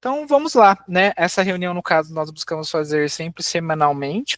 Então vamos lá, né? Essa reunião, no caso, nós buscamos fazer sempre semanalmente.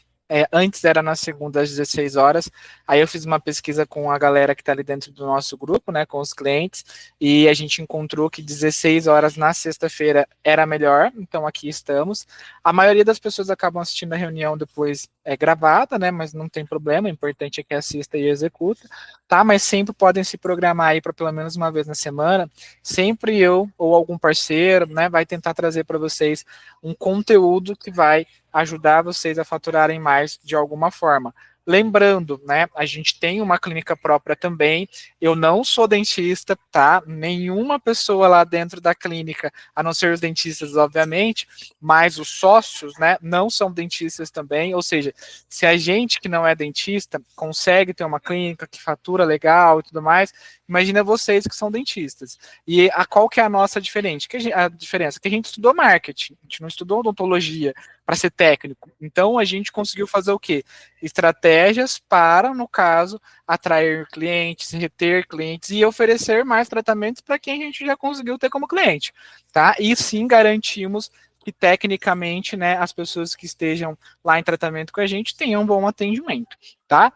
Antes era na segunda às 16 horas. Aí eu fiz uma pesquisa com a galera que está ali dentro do nosso grupo, né, com os clientes, e a gente encontrou que 16 horas na sexta-feira era melhor. Então aqui estamos. A maioria das pessoas acabam assistindo a reunião depois gravada, né, mas não tem problema. O importante é que assista e executa, tá? Mas sempre podem se programar aí para pelo menos uma vez na semana. Sempre eu ou algum parceiro, né, vai tentar trazer para vocês um conteúdo que vai ajudar vocês a faturarem mais de alguma forma. Lembrando, né, a gente tem uma clínica própria também. Eu não sou dentista, tá? Nenhuma pessoa lá dentro da clínica, a não ser os dentistas, obviamente, mas os sócios, né, não são dentistas também. Ou seja, se a gente que não é dentista consegue ter uma clínica que fatura legal e tudo mais, imagina vocês que são dentistas. E qual que é a nossa diferença? A diferença que a gente estudou marketing, a gente não estudou odontologia para ser técnico. Então a gente conseguiu fazer o quê? Estratégias para, no caso, atrair clientes, reter clientes e oferecer mais tratamentos para quem a gente já conseguiu ter como cliente, tá? E sim garantimos que tecnicamente, né, as pessoas que estejam lá em tratamento com a gente tenham um bom atendimento, tá?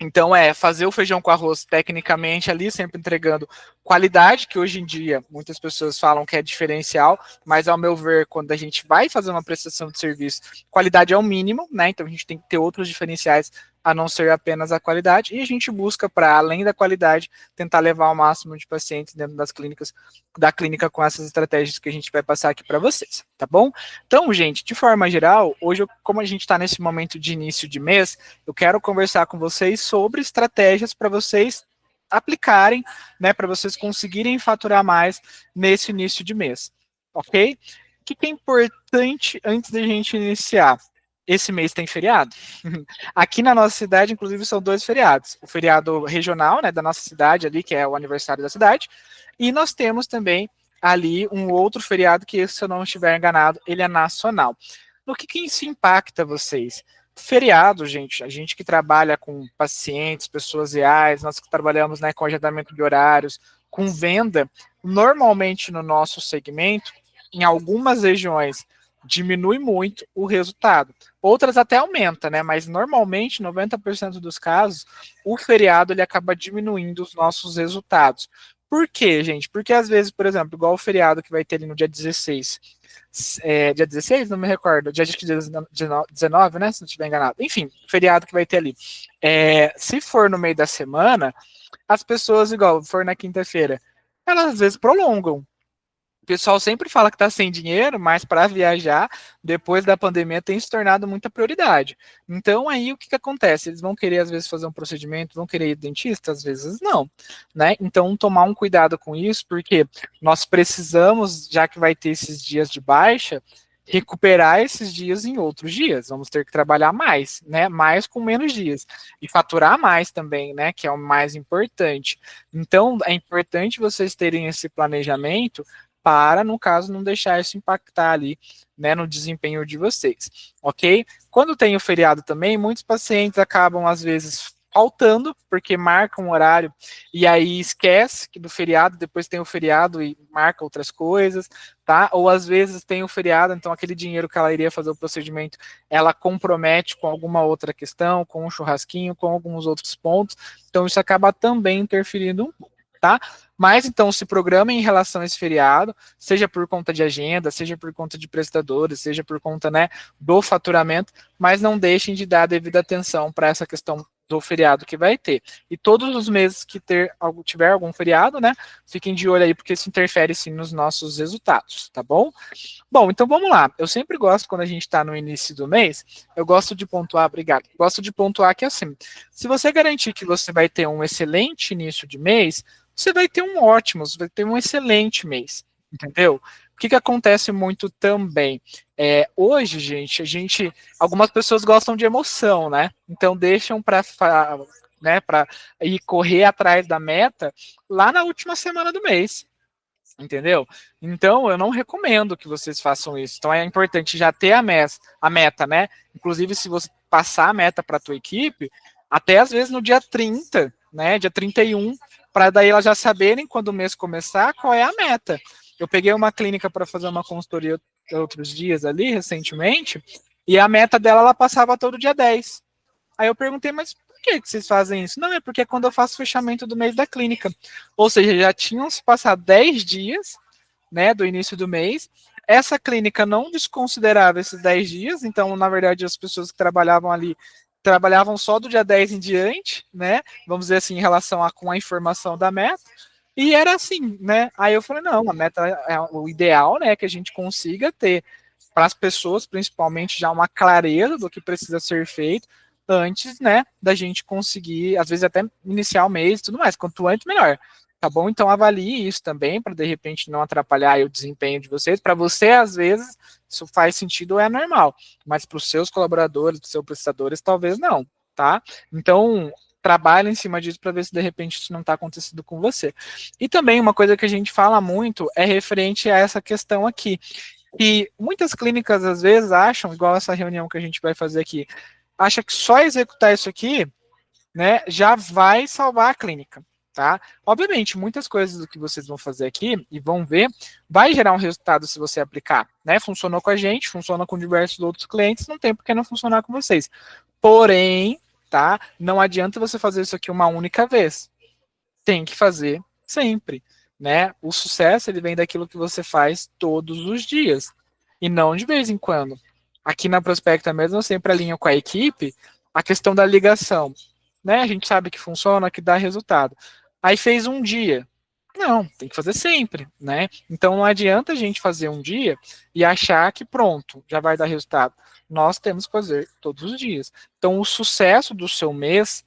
Então, fazer o feijão com arroz tecnicamente ali, sempre entregando qualidade, que hoje em dia muitas pessoas falam que é diferencial, mas ao meu ver, quando a gente vai fazer uma prestação de serviço, qualidade é o mínimo, né? Então a gente tem que ter outros diferenciais a não ser apenas a qualidade, e a gente busca, para além da qualidade, tentar levar o máximo de pacientes dentro das clínicas, da clínica com essas estratégias que a gente vai passar aqui para vocês, tá bom? Então, gente, de forma geral, hoje, como a gente está nesse momento de início de mês, eu quero conversar com vocês sobre estratégias para vocês aplicarem, né, para vocês conseguirem faturar mais nesse início de mês, ok? O que é importante antes da gente iniciar? Esse mês tem feriado. Aqui na nossa cidade, inclusive, são 2 feriados. O feriado regional, né, da nossa cidade ali, que é o aniversário da cidade, e nós temos também ali um outro feriado que, se eu não estiver enganado, ele é nacional. No que isso impacta vocês? Feriado, gente, a gente que trabalha com pacientes, pessoas reais, nós que trabalhamos, né, com agendamento de horários, com venda, normalmente no nosso segmento, em algumas regiões, diminui muito o resultado. Outras até aumenta, né? Mas normalmente, 90% dos casos, o feriado ele acaba diminuindo os nossos resultados. Por quê, gente? Porque às vezes, por exemplo, igual o feriado que vai ter ali no dia 16, dia 16? Não me recordo, dia 19, né? Se não estiver enganado. Enfim, feriado que vai ter ali. Se for no meio da semana, as pessoas, igual for na quinta-feira, elas às vezes prolongam. O pessoal sempre fala que está sem dinheiro, mas para viajar, depois da pandemia, tem se tornado muita prioridade. Então, aí o que acontece? Eles vão querer, às vezes, fazer um procedimento, vão querer ir dentista, às vezes não, né? Então, tomar um cuidado com isso, porque nós precisamos, já que vai ter esses dias de baixa, recuperar esses dias em outros dias. Vamos ter que trabalhar mais, né? Mais com menos dias. E faturar mais também, né? Que é o mais importante. Então, é importante vocês terem esse planejamento para, no caso, não deixar isso impactar ali, né, no desempenho de vocês, ok? Quando tem o feriado também, muitos pacientes acabam, às vezes, faltando, porque marcam um horário e aí esquece que do feriado, depois tem o feriado e marca outras coisas, tá? Ou às vezes tem o feriado, então aquele dinheiro que ela iria fazer o procedimento, ela compromete com alguma outra questão, com um churrasquinho, com alguns outros pontos, então isso acaba também interferindo um pouco, tá? Mas então se programa em relação a esse feriado, seja por conta de agenda, seja por conta de prestadores, seja por conta, né, do faturamento, mas não deixem de dar devida atenção para essa questão do feriado que vai ter. E todos os meses que tiver algum feriado, né, fiquem de olho aí, porque isso interfere sim nos nossos resultados, tá bom? Bom, então vamos lá. Eu sempre gosto, quando a gente está no início do mês, eu gosto de pontuar, obrigado, gosto de pontuar que assim, se você garantir que você vai ter um excelente início de mês, você vai ter um ótimo, você vai ter um excelente mês, entendeu? O que acontece muito também? Hoje, gente, algumas pessoas gostam de emoção, né? Então deixam para, né, para ir correr atrás da meta lá na última semana do mês, entendeu? Então eu não recomendo que vocês façam isso. Então é importante já ter a meta, né? Inclusive, se você passar a meta para a tua equipe, até às vezes no dia 30, né? Dia 31, para daí elas já saberem quando o mês começar qual é a meta. eu peguei uma clínica para fazer uma consultoria outros dias ali, recentemente, e a meta dela, ela passava todo dia 10. Aí eu perguntei, mas por que vocês fazem isso? Não, é porque é quando eu faço o fechamento do mês da clínica. Ou seja, já tinham se passado 10 dias, né, do início do mês. Essa clínica não desconsiderava esses 10 dias, então, na verdade, as pessoas que trabalhavam ali trabalhavam só do dia 10 em diante, né? Vamos dizer assim, em relação com a informação da meta. E era assim, né? Aí eu falei, não, a meta é o ideal, né? Que a gente consiga ter para as pessoas, principalmente, já uma clareza do que precisa ser feito antes, né, da gente conseguir, às vezes até iniciar o mês e tudo mais. Quanto antes, melhor. Tá bom? Então avalie isso também, para de repente não atrapalhar o desempenho de vocês. Para você, às vezes, isso faz sentido ou é normal, mas para os seus colaboradores, para os seus prestadores, talvez não, tá? Então, trabalhe em cima disso para ver se de repente isso não está acontecendo com você. E também uma coisa que a gente fala muito é referente a essa questão aqui. E muitas clínicas, às vezes, acham, igual essa reunião que a gente vai fazer aqui, acha que só executar isso aqui, né, já vai salvar a clínica, tá? Obviamente, muitas coisas do que vocês vão fazer aqui e vão ver, vai gerar um resultado se você aplicar, né? Funcionou com a gente, funciona com diversos outros clientes, não tem por que não funcionar com vocês. Porém, tá? Não adianta você fazer isso aqui uma única vez. Tem que fazer sempre, né? O sucesso, ele vem daquilo que você faz todos os dias e não de vez em quando. Aqui na Prospecta mesmo, eu sempre alinho com a equipe a questão da ligação, né? A gente sabe que funciona, que dá resultado. Aí fez um dia. Não, tem que fazer sempre, né? Então não adianta a gente fazer um dia e achar que pronto, já vai dar resultado. Nós temos que fazer todos os dias. Então o sucesso do seu mês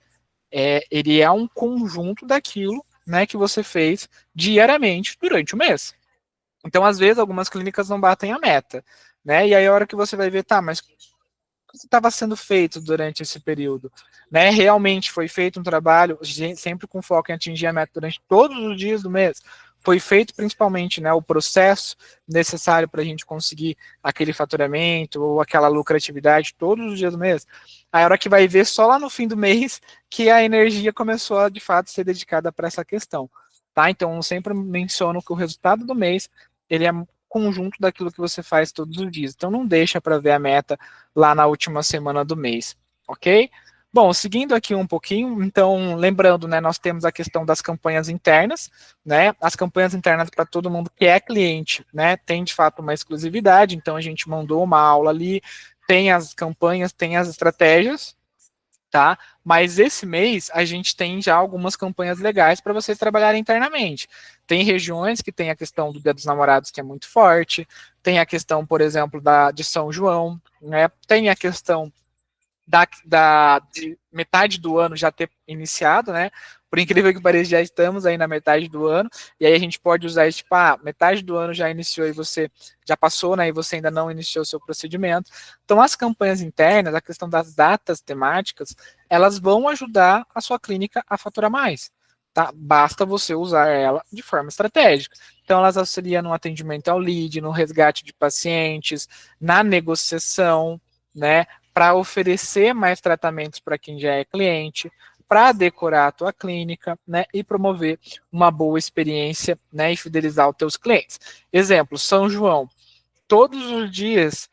ele é um conjunto daquilo, né, que você fez diariamente durante o mês. Então, às vezes, algumas clínicas não batem a meta, né? E aí a hora que você vai ver, tá, mas o que estava sendo feito durante esse período? Né? Realmente foi feito um trabalho, sempre com foco em atingir a meta durante todos os dias do mês? Foi feito principalmente, né, o processo necessário para a gente conseguir aquele faturamento ou aquela lucratividade todos os dias do mês? A hora que vai ver só lá no fim do mês que a energia começou a, de fato, ser dedicada para essa questão. Tá? Então, eu sempre menciono que o resultado do mês ele é conjunto daquilo que você faz todos os dias. Então, não deixa para ver a meta lá na última semana do mês, ok? Bom, seguindo aqui um pouquinho, então, lembrando, né, nós temos a questão das campanhas internas, né, as campanhas internas para todo mundo que é cliente, né, tem de fato uma exclusividade, então a gente mandou uma aula ali, tem as campanhas, tem as estratégias, tá? Mas esse mês a gente tem já algumas campanhas legais para vocês trabalharem internamente. Tem regiões que tem a questão do Dia dos Namorados que é muito forte, tem a questão, por exemplo, de São João, né? Tem a questão de metade do ano já ter iniciado, né? Por incrível que pareça, já estamos aí na metade do ano, e aí a gente pode usar isso, tipo, metade do ano já iniciou e você já passou, né? E você ainda não iniciou o seu procedimento. Então, as campanhas internas, a questão das datas temáticas, elas vão ajudar a sua clínica a faturar mais. Tá? Basta você usar ela de forma estratégica. Então, elas auxiliam no atendimento ao lead, no resgate de pacientes, na negociação, né? Para oferecer mais tratamentos para quem já é cliente, para decorar a tua clínica, né, e promover uma boa experiência, né, e fidelizar os teus clientes. Exemplo, São João, todos os dias,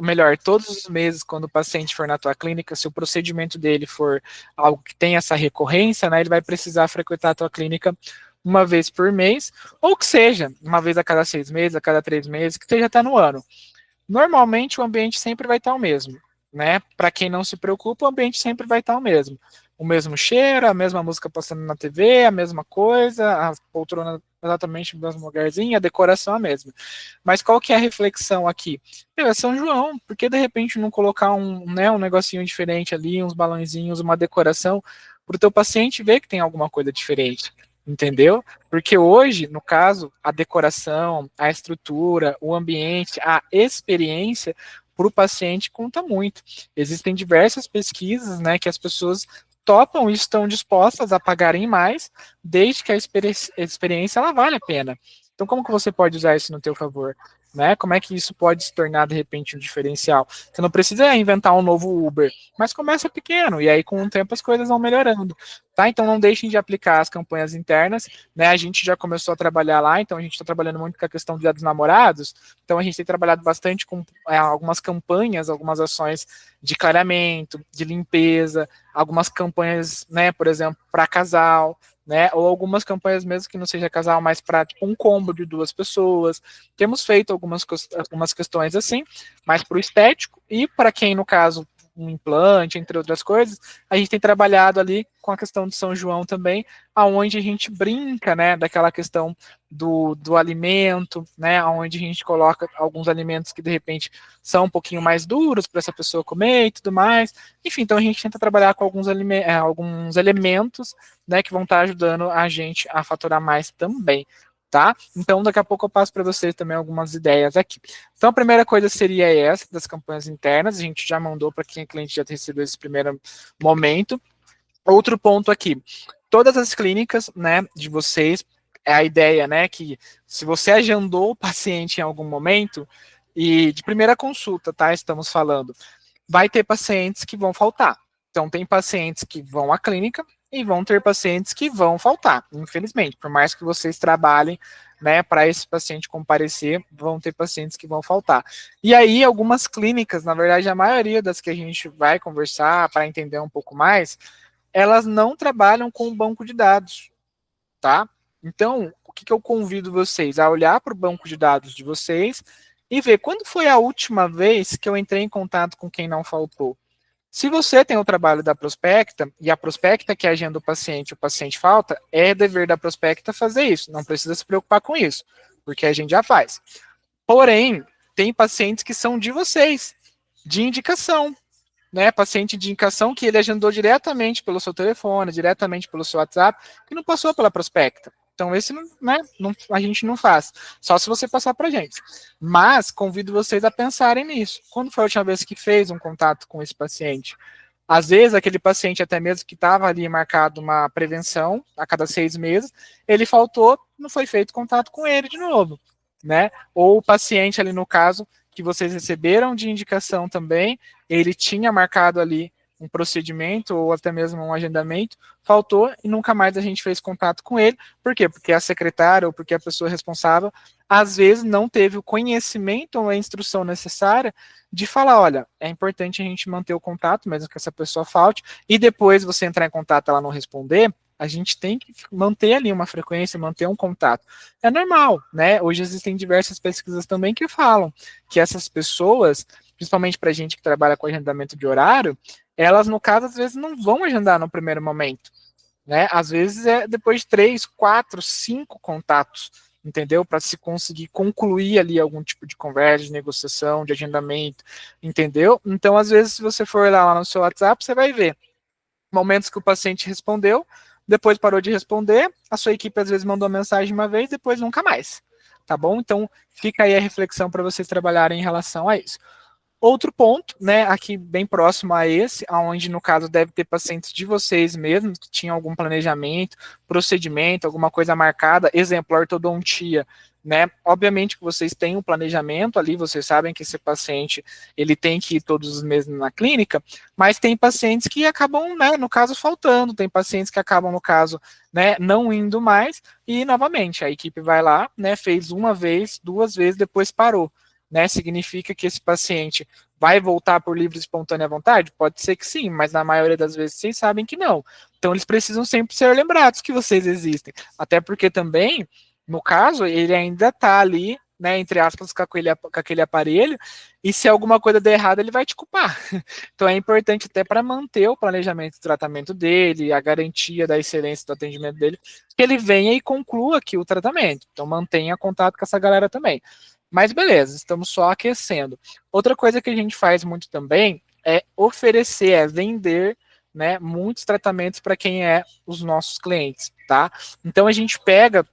melhor, todos os meses, quando o paciente for na tua clínica, se o procedimento dele for algo que tem essa recorrência, né, ele vai precisar frequentar a tua clínica uma vez por mês, ou que seja, uma vez a cada 6 meses, a cada 3 meses, que seja até no ano. Normalmente o ambiente sempre vai estar o mesmo, né? Para quem não se preocupa, o ambiente sempre vai estar o mesmo. O mesmo cheiro, a mesma música passando na TV, a mesma coisa, a poltrona exatamente no mesmo lugarzinho, a decoração a mesma. Mas qual que é a reflexão aqui? É São João, por que de repente não colocar um negocinho diferente ali, uns balãozinhos, uma decoração, para o teu paciente ver que tem alguma coisa diferente? Entendeu? Porque hoje, no caso, a decoração, a estrutura, o ambiente, a experiência para o paciente conta muito. Existem diversas pesquisas, né, que as pessoas topam e estão dispostas a pagarem mais, desde que a experiência ela vale a pena. Então, como que você pode usar isso no teu favor? né? Como é que isso pode se tornar, de repente, um diferencial? Você não precisa inventar um novo Uber, mas começa pequeno, e aí com o tempo as coisas vão melhorando, tá? Então não deixem de aplicar as campanhas internas, né? A gente já começou a trabalhar lá, então a gente está trabalhando muito com a questão do Dia dos Namorados, então a gente tem trabalhado bastante com algumas campanhas, algumas ações de clareamento, de limpeza, algumas campanhas, né, por exemplo, para casal, né, ou algumas campanhas mesmo que não seja casal, mas para tipo, um combo de 2 pessoas. Temos feito algumas questões assim, mais para o estético e para quem, no caso, um implante, entre outras coisas, a gente tem trabalhado ali com a questão de São João também, aonde a gente brinca, né, daquela questão do alimento, né, onde a gente coloca alguns alimentos que de repente são um pouquinho mais duros para essa pessoa comer e tudo mais. Enfim, então a gente tenta trabalhar com alguns elementos, né, que vão estar ajudando a gente a faturar mais também, tá? Então daqui a pouco eu passo para vocês também algumas ideias aqui. Então a primeira coisa seria essa das campanhas internas, a gente já mandou para quem é cliente já recebeu esse primeiro momento. Outro ponto aqui, todas as clínicas, né, de vocês, é a ideia, né, que se você agendou o paciente em algum momento, e de primeira consulta, tá, estamos falando, vai ter pacientes que vão faltar. Então, tem pacientes que vão à clínica e vão ter pacientes que vão faltar, infelizmente. Por mais que vocês trabalhem, né, para esse paciente comparecer, vão ter pacientes que vão faltar. E aí, algumas clínicas, na verdade, a maioria das que a gente vai conversar para entender um pouco mais, elas não trabalham com o banco de dados, tá? Então, o que eu convido vocês a olhar para o banco de dados de vocês e ver quando foi a última vez que eu entrei em contato com quem não faltou. Se você tem o trabalho da prospecta e a prospecta que agenda o paciente falta, é dever da prospecta fazer isso. Não precisa se preocupar com isso, porque a gente já faz. Porém, tem pacientes que são de vocês, de indicação, né? Paciente de indicação que ele agendou diretamente pelo seu telefone, diretamente pelo seu WhatsApp, que não passou pela prospecta. Então, esse né, a gente não faz. Só se você passar para a gente. Mas convido vocês a pensarem nisso. Quando foi a última vez que fez um contato com esse paciente? Às vezes, aquele paciente, até mesmo que estava ali marcado uma prevenção a cada 6 meses, ele faltou, não foi feito contato com ele de novo, né? Ou o paciente ali, no caso, que vocês receberam de indicação também, ele tinha marcado ali um procedimento ou até mesmo um agendamento, faltou e nunca mais a gente fez contato com ele. Por quê? Porque a secretária ou porque a pessoa responsável, às vezes, não teve o conhecimento ou a instrução necessária de falar, olha, é importante a gente manter o contato, mesmo que essa pessoa falte, e depois você entrar em contato e ela não responder, a gente tem que manter ali uma frequência, manter um contato. É normal, né? Hoje existem diversas pesquisas também que falam que essas pessoas, principalmente para gente que trabalha com agendamento de horário, elas, no caso, às vezes não vão agendar no primeiro momento, né? Às vezes é depois de 3, 4, 5 contatos, entendeu? Para se conseguir concluir ali algum tipo de conversa, de negociação, de agendamento, entendeu? Então, às vezes, se você for lá no seu WhatsApp, você vai ver momentos que o paciente respondeu, depois parou de responder, a sua equipe às vezes mandou mensagem uma vez, depois nunca mais, tá bom? Então, fica aí a reflexão para vocês trabalharem em relação a isso. Outro ponto, né, aqui bem próximo a esse, onde no caso deve ter pacientes de vocês mesmos, que tinham algum planejamento, procedimento, alguma coisa marcada, exemplo, ortodontia, né, obviamente que vocês têm um planejamento ali, vocês sabem que esse paciente, ele tem que ir todos os meses na clínica, mas tem pacientes que acabam, né, no caso, faltando, tem pacientes que acabam, no caso, né, não indo mais, e novamente, a equipe vai lá, né, fez uma vez, 2 vezes, depois parou. Né, significa que esse paciente vai voltar por livre e espontânea vontade? Pode ser que sim, mas na maioria das vezes vocês sabem que não. Então eles precisam sempre ser lembrados que vocês existem. Até porque também, no caso, ele ainda está ali, né, entre aspas, com aquele aparelho, e se alguma coisa der errado, ele vai te culpar. Então é importante até para manter o planejamento de tratamento dele, a garantia da excelência do atendimento dele, que ele venha e conclua aqui o tratamento. Então mantenha contato com essa galera também. Mas beleza, estamos só aquecendo. Outra coisa que a gente faz muito também é oferecer, é vender, né, muitos tratamentos para quem é os nossos clientes, tá? Então a gente pega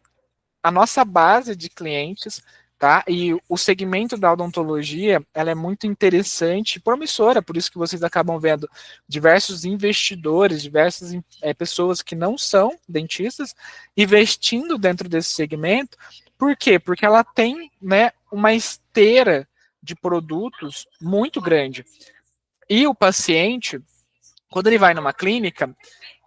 a nossa base de clientes, tá? E o segmento da odontologia, ela é muito interessante e promissora, por isso que vocês acabam vendo diversos investidores, diversas pessoas que não são dentistas investindo dentro desse segmento, Por quê? Porque ela tem, né, uma esteira de produtos muito grande. E o paciente, quando ele vai numa clínica,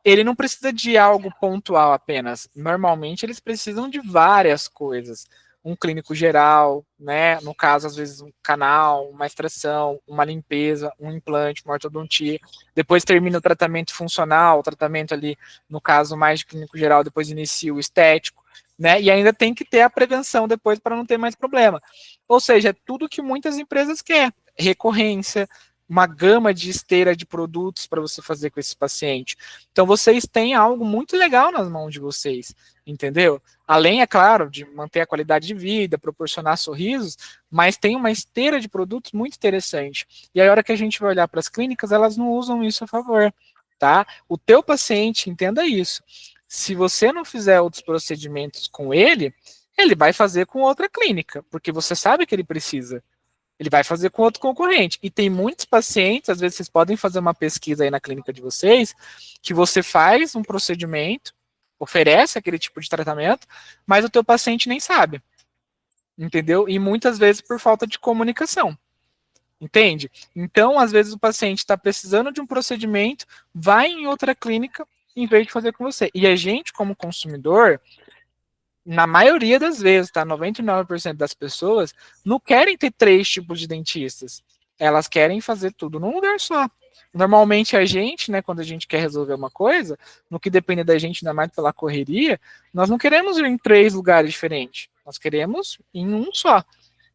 ele não precisa de algo pontual apenas. Normalmente eles precisam de várias coisas. Um clínico geral, né? No caso, às vezes, um canal, uma extração, uma limpeza, um implante, uma ortodontia. Depois termina o tratamento funcional, o tratamento ali, no caso, mais de clínico geral, depois inicia o estético, né? E ainda tem que ter a prevenção depois para não ter mais problema. Ou seja, é tudo que muitas empresas querem. Recorrência, uma gama de esteira de produtos para você fazer com esse paciente. Então, vocês têm algo muito legal nas mãos de vocês, entendeu? Além, é claro, de manter a qualidade de vida, proporcionar sorrisos, mas tem uma esteira de produtos muito interessante. E aí, a hora que a gente vai olhar para as clínicas, elas não usam isso a favor, tá? O teu paciente, entenda isso. Se você não fizer outros procedimentos com ele, ele vai fazer com outra clínica, porque você sabe que ele precisa. Ele vai fazer com outro concorrente. E tem muitos pacientes, às vezes vocês podem fazer uma pesquisa aí na clínica de vocês, que você faz um procedimento, oferece aquele tipo de tratamento, mas o teu paciente nem sabe. Entendeu? E muitas vezes por falta de comunicação. Entende? Então, às vezes o paciente está precisando de um procedimento, vai em outra clínica em vez de fazer com você. E a gente, como consumidor, na maioria das vezes, tá? 99% das pessoas não querem ter 3 tipos de dentistas. Elas querem fazer tudo num lugar só. Normalmente a gente, né, quando a gente quer resolver uma coisa, no que depende da gente, ainda mais pela correria, nós não queremos ir em 3 lugares diferentes. Nós queremos em um só,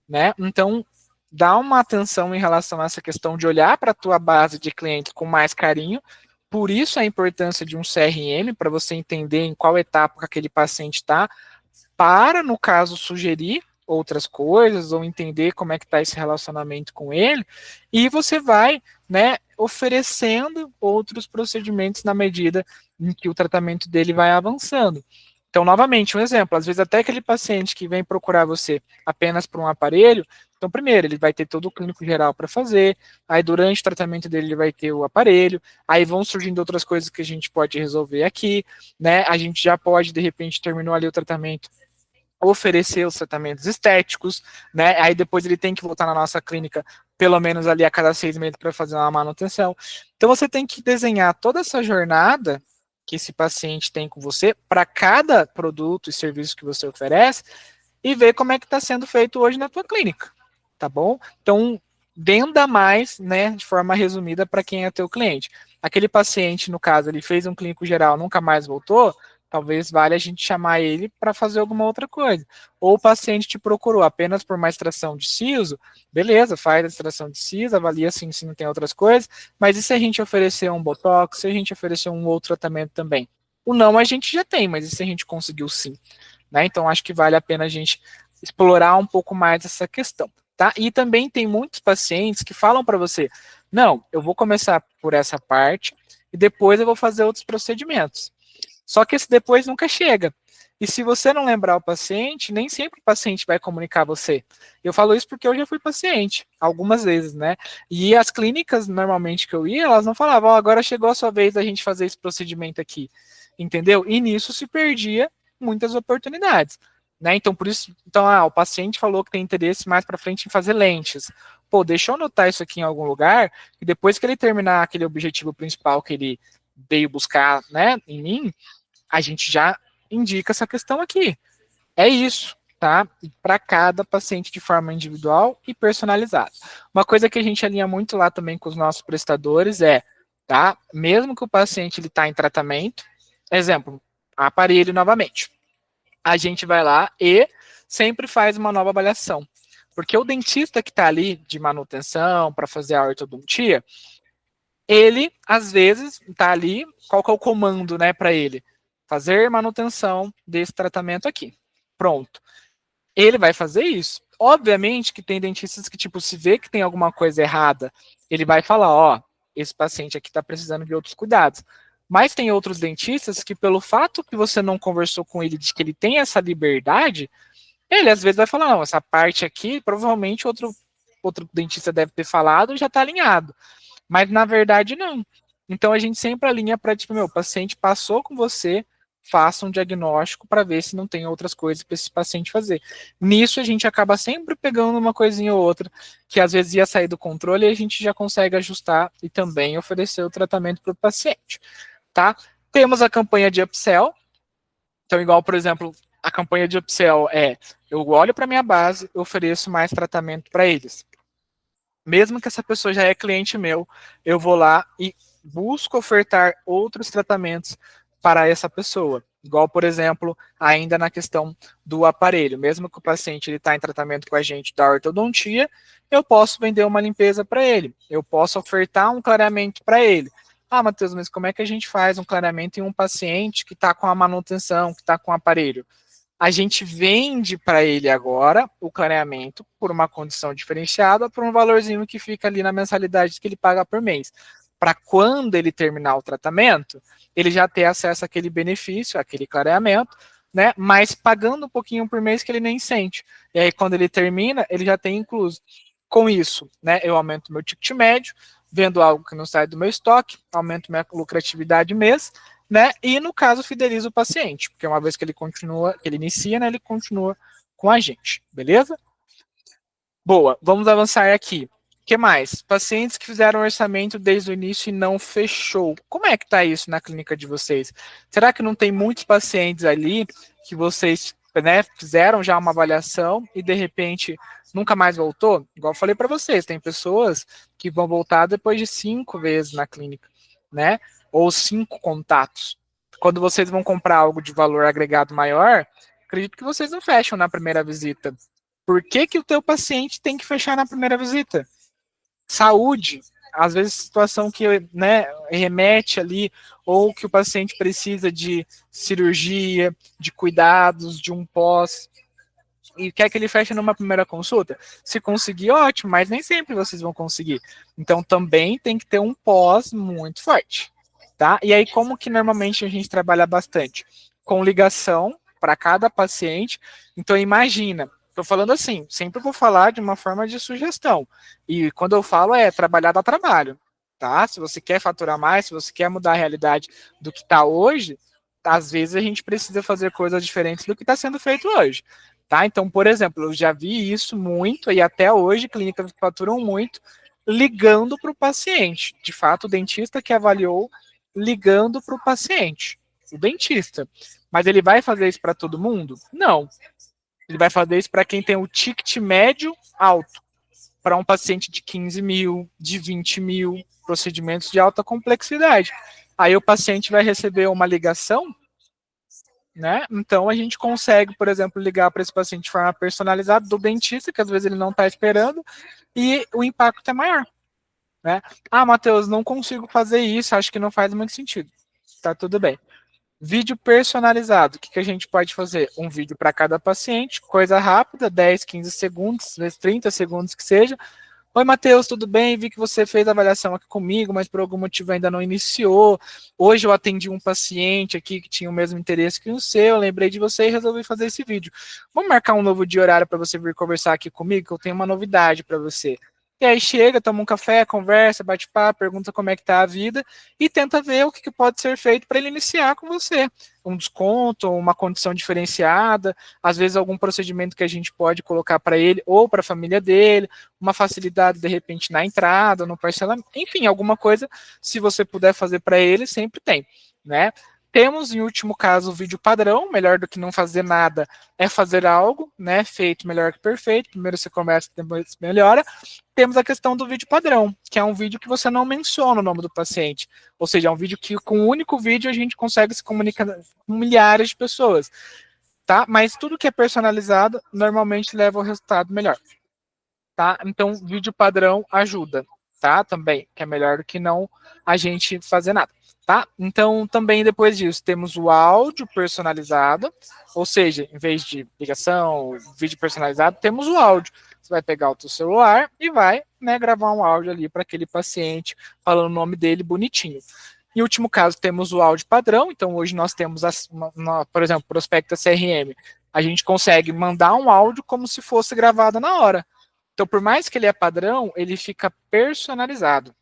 né? Então, dá uma atenção em relação a essa questão de olhar para a tua base de clientes com mais carinho. Por isso a importância de um CRM, para você entender em qual etapa que aquele paciente está, para, no caso, sugerir outras coisas ou entender como é que está esse relacionamento com ele, e você vai, né, oferecendo outros procedimentos na medida em que o tratamento dele vai avançando. Então, novamente, um exemplo, às vezes até aquele paciente que vem procurar você apenas por um aparelho, então, primeiro, ele vai ter todo o clínico geral para fazer, aí durante o tratamento dele ele vai ter o aparelho, aí vão surgindo outras coisas que a gente pode resolver aqui, né, a gente já pode, de repente, terminou ali o tratamento, oferecer os tratamentos estéticos, né? Aí depois ele tem que voltar na nossa clínica pelo menos ali a cada 6 meses para fazer uma manutenção. Então você tem que desenhar toda essa jornada que esse paciente tem com você para cada produto e serviço que você oferece e ver como é que está sendo feito hoje na tua clínica, tá bom? Então venda mais, né, de forma resumida para quem é teu cliente. Aquele paciente, no caso, ele fez um clínico geral, nunca mais voltou, talvez valha a gente chamar ele para fazer alguma outra coisa. Ou o paciente te procurou apenas por uma extração de siso, beleza, faz a extração de siso, avalia assim, se não tem outras coisas, mas e se a gente oferecer um botox, se a gente oferecer um outro tratamento também? O não a gente já tem, mas e se a gente conseguiu sim? Né? Então acho que vale a pena a gente explorar um pouco mais essa questão. Tá? E também tem muitos pacientes que falam para você, não, eu vou começar por essa parte e depois eu vou fazer outros procedimentos. Só que esse depois nunca chega. E se você não lembrar o paciente, nem sempre o paciente vai comunicar a você. Eu falo isso porque eu já fui paciente, algumas vezes, né? E as clínicas, normalmente, que eu ia, elas não falavam, oh, agora chegou a sua vez da gente fazer esse procedimento aqui. Entendeu? E nisso se perdia muitas oportunidades. Né? Então, por isso, então, o paciente falou que tem interesse mais para frente em fazer lentes. Pô, deixa eu anotar isso aqui em algum lugar, e depois que ele terminar aquele objetivo principal que ele veio buscar, né, em mim, a gente já indica essa questão aqui. É isso, tá? Para cada paciente de forma individual e personalizada. Uma coisa que a gente alinha muito lá também com os nossos prestadores é, tá? Mesmo que o paciente ele está em tratamento, exemplo, aparelho novamente, a gente vai lá e sempre faz uma nova avaliação. Porque o dentista que está ali de manutenção para fazer a ortodontia, ele, às vezes, está ali, qual que é o comando, né, para ele? Fazer manutenção desse tratamento aqui. Pronto. Ele vai fazer isso. Obviamente que tem dentistas que, tipo, se vê que tem alguma coisa errada, ele vai falar, ó, esse paciente aqui está precisando de outros cuidados. Mas tem outros dentistas que, pelo fato que você não conversou com ele, de que ele tem essa liberdade, ele às vezes vai falar, não, essa parte aqui, provavelmente outro dentista deve ter falado e já está alinhado. Mas na verdade não. Então a gente sempre alinha para, tipo, meu, o paciente passou com você, faça um diagnóstico para ver se não tem outras coisas para esse paciente fazer. Nisso a gente acaba sempre pegando uma coisinha ou outra que às vezes ia sair do controle e a gente já consegue ajustar e também oferecer o tratamento para o paciente, tá? Temos a campanha de upsell. Então, igual, por exemplo, a campanha de upsell é: eu olho para minha base, eu ofereço mais tratamento para eles. Mesmo que essa pessoa já é cliente meu, eu vou lá e busco ofertar outros tratamentos para essa pessoa. Igual, por exemplo, ainda na questão do aparelho. Mesmo que o paciente está em tratamento com a gente da ortodontia, eu posso vender uma limpeza para ele. Eu posso ofertar um clareamento para ele. Ah, Matheus, mas como é que a gente faz um clareamento em um paciente que está com a manutenção, que está com o aparelho? A gente vende para ele agora o clareamento por uma condição diferenciada, por um valorzinho que fica ali na mensalidade que ele paga por mês. Para quando ele terminar o tratamento, ele já ter acesso àquele benefício, àquele clareamento, né? Mas pagando um pouquinho por mês que ele nem sente. E aí, quando ele termina, ele já tem incluso. Com isso, né, eu aumento meu ticket médio, vendo algo que não sai do meu estoque, aumento minha lucratividade mês, né? E no caso, fideliza o paciente, porque uma vez que ele continua, que ele inicia, né, ele continua com a gente, beleza? Boa, vamos avançar aqui. O que mais? Pacientes que fizeram orçamento desde o início e não fechou. Como é que tá isso na clínica de vocês? Será que não tem muitos pacientes ali que vocês, né, fizeram já uma avaliação e de repente nunca mais voltou? Igual eu falei para vocês, tem pessoas que vão voltar depois de 5 vezes na clínica, né? Ou 5 contatos. Quando vocês vão comprar algo de valor agregado maior, acredito que vocês não fecham na primeira visita. Por que, que o teu paciente tem que fechar na primeira visita? Saúde, às vezes situação que, né, remete ali, ou que o paciente precisa de cirurgia, de cuidados, de um pós, e quer que ele feche numa primeira consulta. Se conseguir, ótimo, mas nem sempre vocês vão conseguir. Então também tem que ter um pós muito forte, tá? E aí como que normalmente a gente trabalha bastante? Com ligação para cada paciente. Então imagina, estou falando assim, sempre vou falar de uma forma de sugestão. E quando eu falo é trabalhar dá trabalho, tá? Se você quer faturar mais, se você quer mudar a realidade do que está hoje, às vezes a gente precisa fazer coisas diferentes do que está sendo feito hoje. Tá? Então, por exemplo, eu já vi isso muito e até hoje clínicas faturam muito ligando para o paciente. De fato, o dentista que avaliou ligando para o paciente, o dentista. Mas ele vai fazer isso para todo mundo? Não. Ele vai fazer isso para quem tem o ticket médio alto, para um paciente de 15 mil, de 20 mil, procedimentos de alta complexidade. Aí o paciente vai receber uma ligação, né? Então a gente consegue, por exemplo, ligar para esse paciente de forma personalizada do dentista, que às vezes ele não está esperando, e o impacto é maior, né? Ah, Matheus, não consigo fazer isso, acho que não faz muito sentido. Tá tudo bem. Vídeo personalizado, o que a gente pode fazer? Um vídeo para cada paciente, coisa rápida, 10, 15 segundos, 30 segundos que seja. Oi, Matheus, tudo bem? Vi que você fez a avaliação aqui comigo, mas por algum motivo ainda não iniciou. Hoje eu atendi um paciente aqui que tinha o mesmo interesse que o seu, lembrei de você e resolvi fazer esse vídeo. Vamos marcar um novo dia e horário para você vir conversar aqui comigo, que eu tenho uma novidade para você. E aí chega, toma um café, conversa, bate papo, pergunta como é que tá a vida e tenta ver o que pode ser feito para ele iniciar com você. Um desconto, uma condição diferenciada, às vezes algum procedimento que a gente pode colocar para ele ou para a família dele, uma facilidade de repente na entrada, no parcelamento, enfim, alguma coisa, se você puder fazer para ele, sempre tem, né? Temos, em último caso, o vídeo padrão, melhor do que não fazer nada é fazer algo, né? Feito melhor que perfeito. Primeiro você começa, depois melhora. Temos a questão do vídeo padrão, que é um vídeo que você não menciona o nome do paciente. Ou seja, é um vídeo que com um único vídeo a gente consegue se comunicar com milhares de pessoas, tá? Mas tudo que é personalizado normalmente leva ao resultado melhor, tá? Então, vídeo padrão ajuda, tá? Também, que é melhor do que não a gente fazer nada, tá? Então, também depois disso, temos o áudio personalizado, ou seja, em vez de ligação, vídeo personalizado, temos o áudio. Você vai pegar o seu celular e vai, né, gravar um áudio ali para aquele paciente, falando o nome dele bonitinho. Em último caso, temos o áudio padrão. Então, hoje nós temos, por exemplo, Prospecta CRM. A gente consegue mandar um áudio como se fosse gravado na hora. Então, por mais que ele é padrão, ele fica personalizado.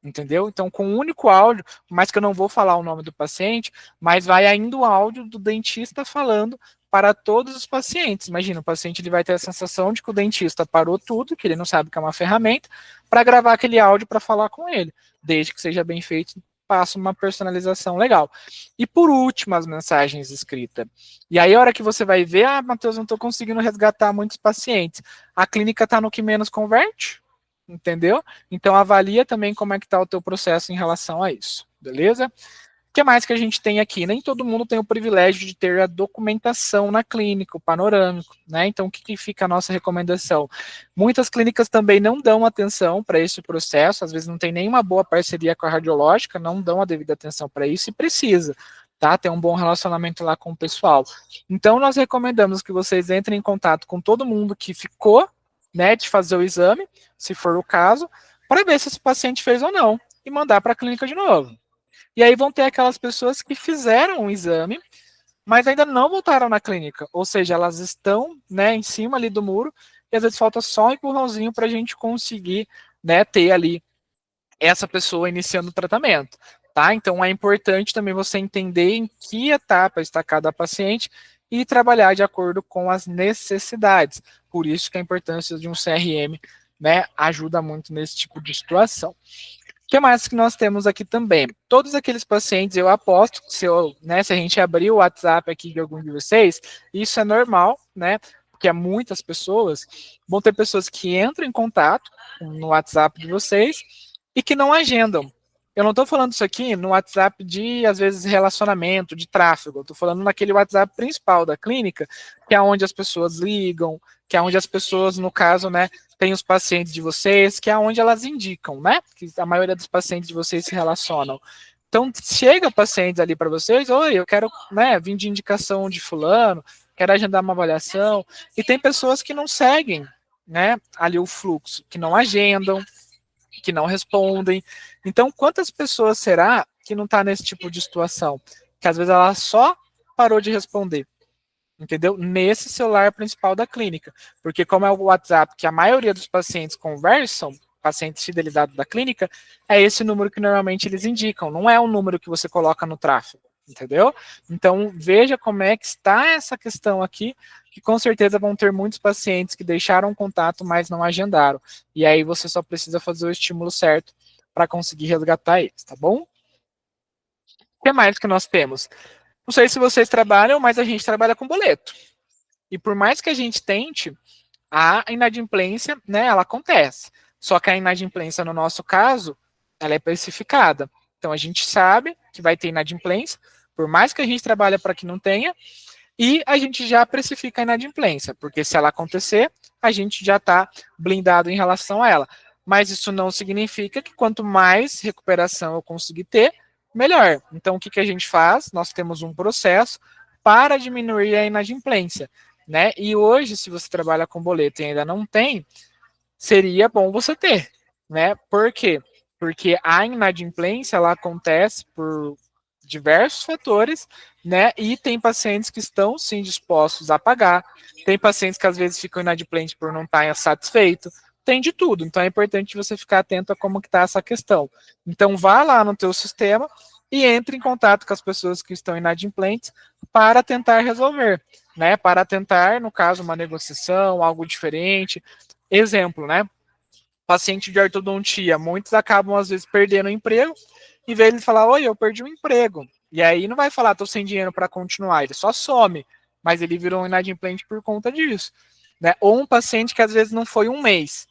Entendeu? Então, com um único áudio, por mais que eu não vou falar o nome do paciente, mas vai ainda o áudio do dentista falando para todos os pacientes. Imagina, o paciente ele vai ter a sensação de que o dentista parou tudo, que ele não sabe que é uma ferramenta, para gravar aquele áudio para falar com ele. Desde que seja bem feito, passa uma personalização legal. E por último, as mensagens escritas. E aí, a hora que você vai ver, Matheus, não estou conseguindo resgatar muitos pacientes. A clínica está no que menos converte? Entendeu? Então avalia também como é que está o teu processo em relação a isso, beleza? O que mais que a gente tem aqui? Nem todo mundo tem o privilégio de ter a documentação na clínica, o panorâmico, né? Então o que fica a nossa recomendação? Muitas clínicas também não dão atenção para esse processo, às vezes não tem nenhuma boa parceria com a radiológica, não dão a devida atenção para isso e precisa, tá? Ter um bom relacionamento lá com o pessoal. Então nós recomendamos que vocês entrem em contato com todo mundo que ficou, né, de fazer o exame, se for o caso, para ver se esse paciente fez ou não e mandar para a clínica de novo. E aí vão ter aquelas pessoas que fizeram o exame, mas ainda não voltaram na clínica, ou seja, elas estão, né, em cima ali do muro e às vezes falta só um empurrãozinho para a gente conseguir, né, ter ali essa pessoa iniciando o tratamento. Tá? Então é importante também você entender em que etapa está cada paciente e trabalhar de acordo com as necessidades. Por isso que a importância de um CRM, né, ajuda muito nesse tipo de situação. O que mais que nós temos aqui também? Todos aqueles pacientes, eu aposto, se a gente abrir o WhatsApp aqui de algum de vocês, isso é normal, né? Porque muitas pessoas vão ter pessoas que entram em contato no WhatsApp de vocês e que não agendam. Eu não estou falando isso aqui no WhatsApp de, às vezes, relacionamento, de tráfego. Eu estou falando naquele WhatsApp principal da clínica, que é onde as pessoas ligam, que é onde as pessoas, no caso, né, tem os pacientes de vocês, que é onde elas indicam, né? Que a maioria dos pacientes de vocês se relacionam. Então, chega pacientes ali para vocês, oi, eu quero, né, vir de indicação de fulano, quero agendar uma avaliação. E tem pessoas que não seguem, né, ali o fluxo, que não agendam, que não respondem. Então, quantas pessoas será que não está nesse tipo de situação? Que às vezes ela só parou de responder, entendeu? Nesse celular principal da clínica. Porque como é o WhatsApp que a maioria dos pacientes conversam, pacientes fidelizados da clínica, é esse número que normalmente eles indicam, não é um número que você coloca no tráfego, entendeu? Então, veja como é que está essa questão aqui, que com certeza vão ter muitos pacientes que deixaram contato, mas não agendaram. E aí você só precisa fazer o estímulo certo para conseguir resgatar eles, tá bom? O que mais que nós temos? Não sei se vocês trabalham, mas a gente trabalha com boleto. E por mais que a gente tente, a inadimplência, né, ela acontece. Só que a inadimplência, no nosso caso, ela é precificada. Então a gente sabe que vai ter inadimplência, por mais que a gente trabalhe para que não tenha, e a gente já precifica a inadimplência, porque se ela acontecer, a gente já está blindado em relação a ela. Mas isso não significa que quanto mais recuperação eu conseguir ter, melhor. Então, o que a gente faz? Nós temos um processo para diminuir a inadimplência, né? E hoje, se você trabalha com boleto e ainda não tem, seria bom você ter, né? Por quê? Porque a inadimplência ela acontece por diversos fatores, né? E tem pacientes que estão sim dispostos a pagar, tem pacientes que às vezes ficam inadimplentes por não estar satisfeito, tem de tudo. Então é importante você ficar atento a como que está essa questão. Então vá lá no teu sistema e entre em contato com as pessoas que estão inadimplentes para tentar resolver, né? Para tentar, no caso, uma negociação, algo diferente. Exemplo, né? Paciente de ortodontia, muitos acabam às vezes perdendo o emprego e vê ele falar, oi, eu perdi o emprego. E aí não vai falar, tô sem dinheiro para continuar, ele só some, mas ele virou um inadimplente por conta disso. Né? Ou um paciente que às vezes não foi um mês.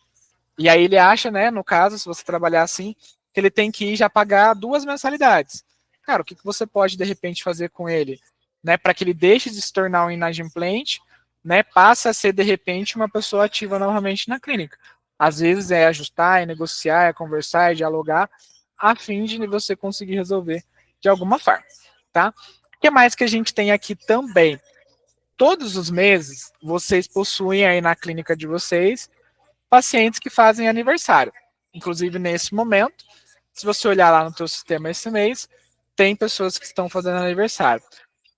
E aí ele acha, né, no caso, se você trabalhar assim, que ele tem que ir já pagar 2 mensalidades. Cara, o que você pode de repente fazer com ele, né, para que ele deixe de se tornar um inadimplente, né, passe a ser de repente uma pessoa ativa novamente na clínica. Às vezes é ajustar, é negociar, é conversar, é dialogar, a fim de você conseguir resolver de alguma forma, tá? O que mais que a gente tem aqui também? Todos os meses, vocês possuem aí na clínica de vocês pacientes que fazem aniversário. Inclusive, nesse momento, se você olhar lá no teu sistema esse mês, tem pessoas que estão fazendo aniversário.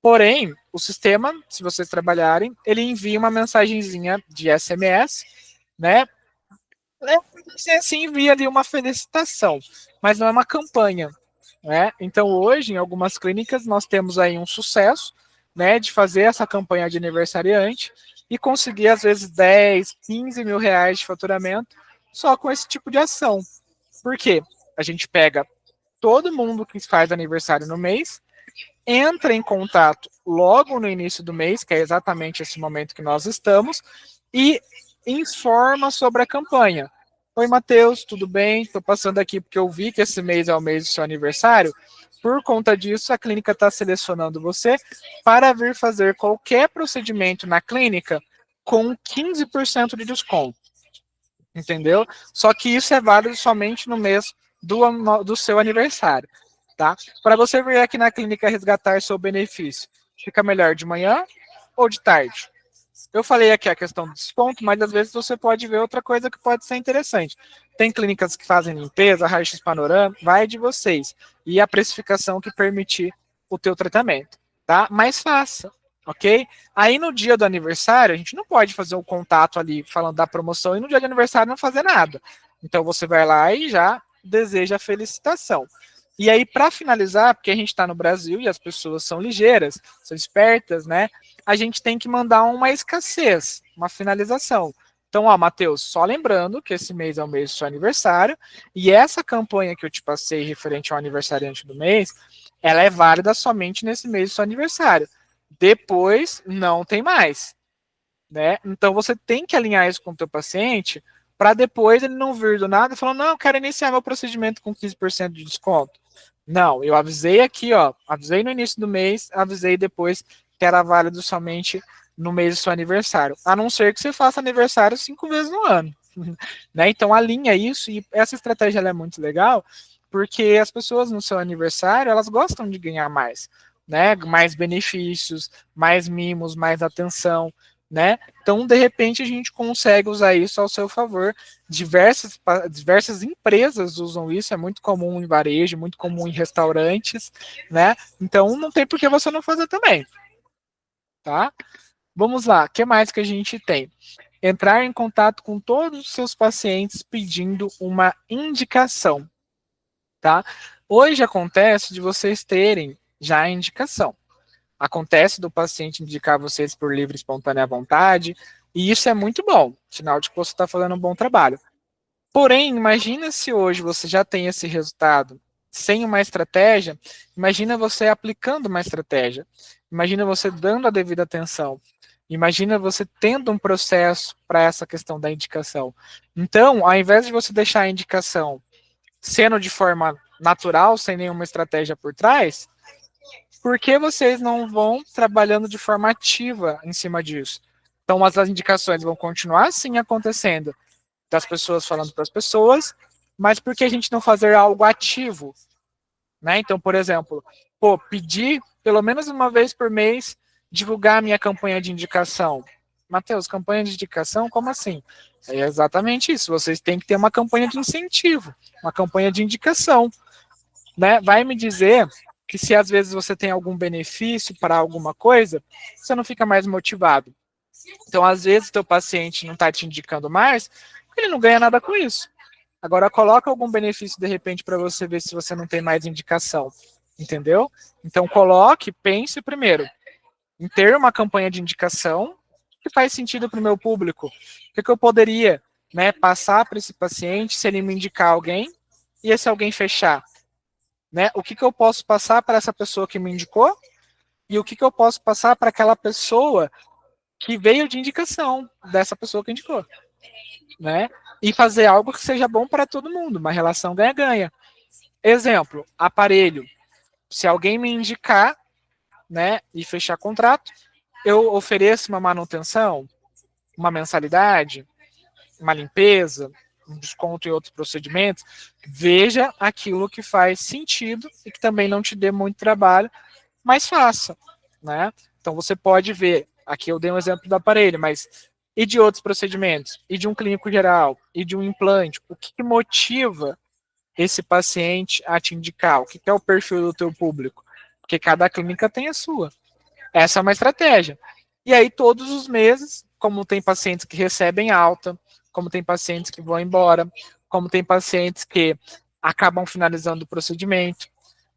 Porém, o sistema, se vocês trabalharem, ele envia uma mensagenzinha de SMS, né, Você assim envia ali uma felicitação, mas não é uma campanha, né? Então hoje em algumas clínicas nós temos aí um sucesso, né, de fazer essa campanha de aniversariante e conseguir às vezes 10, 15 mil reais de faturamento só com esse tipo de ação. Por quê? A gente pega todo mundo que faz aniversário no mês, entra em contato logo no início do mês, que é exatamente esse momento que nós estamos, e informa sobre a campanha. Oi, Matheus, tudo bem? Estou passando aqui porque eu vi que esse mês é o mês do seu aniversário. Por conta disso, a clínica está selecionando você para vir fazer qualquer procedimento na clínica com 15% de desconto. Entendeu? Só que isso é válido somente no mês do seu aniversário. Tá? Para você vir aqui na clínica resgatar seu benefício, fica melhor de manhã ou de tarde? Eu falei aqui a questão do desconto, mas às vezes você pode ver outra coisa que pode ser interessante. Tem clínicas que fazem limpeza, raio-x panorâmico, vai de vocês. E a precificação que permitir o teu tratamento, tá? Mas faça, ok? Aí no dia do aniversário, a gente não pode fazer um contato ali falando da promoção e no dia de aniversário não fazer nada. Então você vai lá e já deseja a felicitação. E aí, para finalizar, porque a gente está no Brasil e as pessoas são ligeiras, são espertas, né? A gente tem que mandar uma escassez, uma finalização. Então, ó, Matheus, só lembrando que esse mês é o mês do seu aniversário, e essa campanha que eu te passei referente ao aniversariante do mês, ela é válida somente nesse mês do seu aniversário. Depois, não tem mais, né? Então, você tem que alinhar isso com o teu paciente para depois ele não vir do nada e falar, não, eu quero iniciar meu procedimento com 15% de desconto. Não, eu avisei aqui, ó, avisei no início do mês, avisei depois que era válido somente no mês do seu aniversário, a não ser que você faça aniversário 5 vezes no ano, né? Então alinha isso e essa estratégia ela é muito legal, porque as pessoas no seu aniversário elas gostam de ganhar mais, né? Mais benefícios, mais mimos, mais atenção, né? Então de repente a gente consegue usar isso ao seu favor. Diversas empresas usam isso, é muito comum em varejo, muito comum em restaurantes, né? Então não tem por que você não fazer também, tá? Vamos lá, o que mais que a gente tem? Entrar em contato com todos os seus pacientes pedindo uma indicação, tá? Hoje acontece de vocês terem já a indicação. Acontece do paciente indicar vocês por livre e espontânea vontade, e isso é muito bom, sinal de que você está fazendo um bom trabalho. Porém, imagina se hoje você já tem esse resultado sem uma estratégia, imagina você aplicando uma estratégia, imagina você dando a devida atenção, imagina você tendo um processo para essa questão da indicação. Então, ao invés de você deixar a indicação sendo de forma natural, sem nenhuma estratégia por trás, por que vocês não vão trabalhando de forma ativa em cima disso? Então, as indicações vão continuar sim acontecendo, das pessoas falando para as pessoas, mas por que a gente não fazer algo ativo? Né? Então, por exemplo, pedir pelo menos uma vez por mês divulgar a minha campanha de indicação. Matheus, campanha de indicação? Como assim? É exatamente isso. Vocês têm que ter uma campanha de incentivo, uma campanha de indicação. Né? Vai me dizer que se às vezes você tem algum benefício para alguma coisa, você não fica mais motivado. Então, às vezes, o teu paciente não está te indicando mais, porque ele não ganha nada com isso. Agora, coloca algum benefício, de repente, para você ver se você não tem mais indicação. Entendeu? Então, coloque, pense primeiro em ter uma campanha de indicação que faz sentido para o meu público. O que eu poderia, né, passar para esse paciente se ele me indicar alguém e esse alguém fechar? Né? O que eu posso passar para essa pessoa que me indicou e o que eu posso passar para aquela pessoa que veio de indicação dessa pessoa que indicou, né? E fazer algo que seja bom para todo mundo, uma relação ganha-ganha. Exemplo, aparelho. Se alguém me indicar, né, e fechar contrato, eu ofereço uma manutenção, uma mensalidade, uma limpeza, um desconto em outros procedimentos. Veja aquilo que faz sentido e que também não te dê muito trabalho, mas faça, né? Então você pode ver, aqui eu dei um exemplo do aparelho, mas e de outros procedimentos? E de um clínico geral? E de um implante? O que motiva esse paciente a te indicar? O que é o perfil do teu público? Porque cada clínica tem a sua. Essa é uma estratégia. E aí, todos os meses, como tem pacientes que recebem alta, como tem pacientes que vão embora, como tem pacientes que acabam finalizando o procedimento.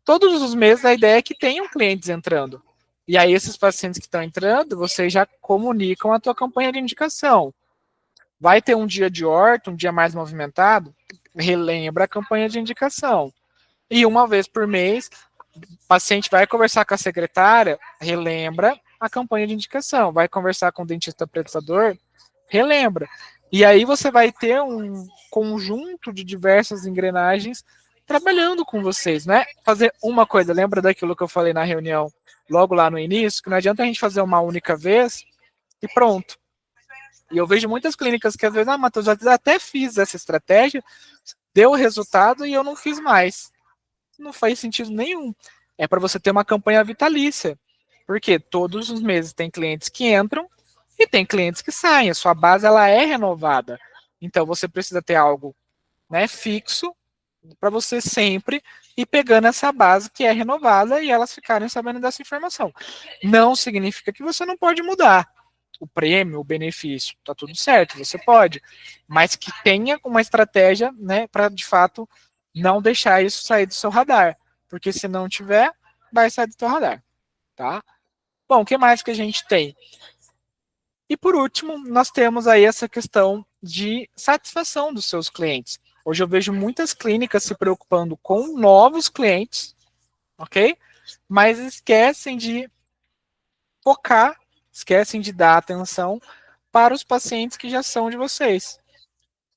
Todos os meses a ideia é que tenham clientes entrando. E aí esses pacientes que estão entrando, vocês já comunicam a tua campanha de indicação. Vai ter um dia de horta, um dia mais movimentado, relembra a campanha de indicação. E uma vez por mês, o paciente vai conversar com a secretária, relembra a campanha de indicação. Vai conversar com o dentista prestador, relembra. E aí você vai ter um conjunto de diversas engrenagens trabalhando com vocês, né? Fazer uma coisa, lembra daquilo que eu falei na reunião logo lá no início, que não adianta a gente fazer uma única vez e pronto. E eu vejo muitas clínicas que às vezes, Matheus, eu até fiz essa estratégia, deu o resultado e eu não fiz mais. Não faz sentido nenhum. É para você ter uma campanha vitalícia. Porque todos os meses tem clientes que entram e tem clientes que saem. A sua base ela é renovada. Então você precisa ter algo, né, fixo para você sempre ir pegando essa base que é renovada e elas ficarem sabendo dessa informação. Não significa que você não pode mudar o prêmio, o benefício, tá tudo certo, você pode, mas que tenha uma estratégia, né, para de fato não deixar isso sair do seu radar, porque se não tiver, vai sair do seu radar, tá? Bom, o que mais que a gente tem? E por último, nós temos aí essa questão de satisfação dos seus clientes. Hoje eu vejo muitas clínicas se preocupando com novos clientes, ok? Mas esquecem de focar, esquecem de dar atenção para os pacientes que já são de vocês,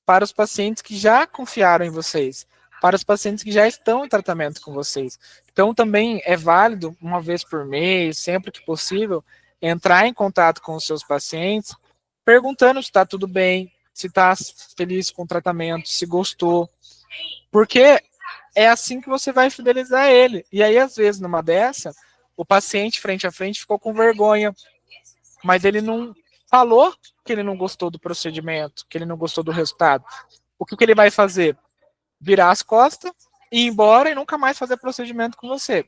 para os pacientes que já confiaram em vocês, para os pacientes que já estão em tratamento com vocês. Então, também é válido, uma vez por mês, sempre que possível, entrar em contato com os seus pacientes, perguntando se está tudo bem, se está feliz com o tratamento, se gostou, porque é assim que você vai fidelizar ele. E aí, às vezes, numa dessa, o paciente frente a frente ficou com vergonha, mas ele não falou que ele não gostou do procedimento, que ele não gostou do resultado. O que ele vai fazer? Virar as costas, ir embora e nunca mais fazer procedimento com você.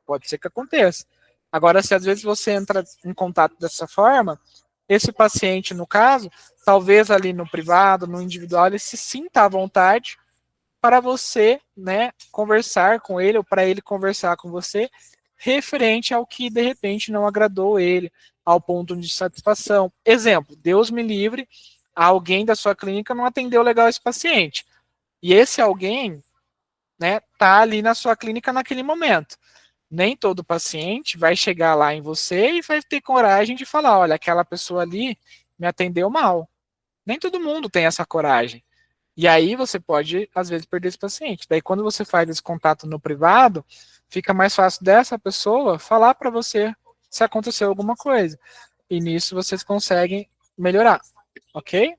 Pode ser que aconteça. Agora, se às vezes você entra em contato dessa forma, esse paciente, no caso, talvez ali no privado, no individual, ele se sinta à vontade para você, né, conversar com ele ou para ele conversar com você referente ao que de repente não agradou ele, ao ponto de satisfação. Exemplo, Deus me livre, alguém da sua clínica não atendeu legal esse paciente. E esse alguém, né, tá ali na sua clínica naquele momento. Nem todo paciente vai chegar lá em você e vai ter coragem de falar, olha, aquela pessoa ali me atendeu mal. Nem todo mundo tem essa coragem. E aí você pode, às vezes, perder esse paciente. Daí, quando você faz esse contato no privado, fica mais fácil dessa pessoa falar para você se aconteceu alguma coisa. E nisso vocês conseguem melhorar, ok?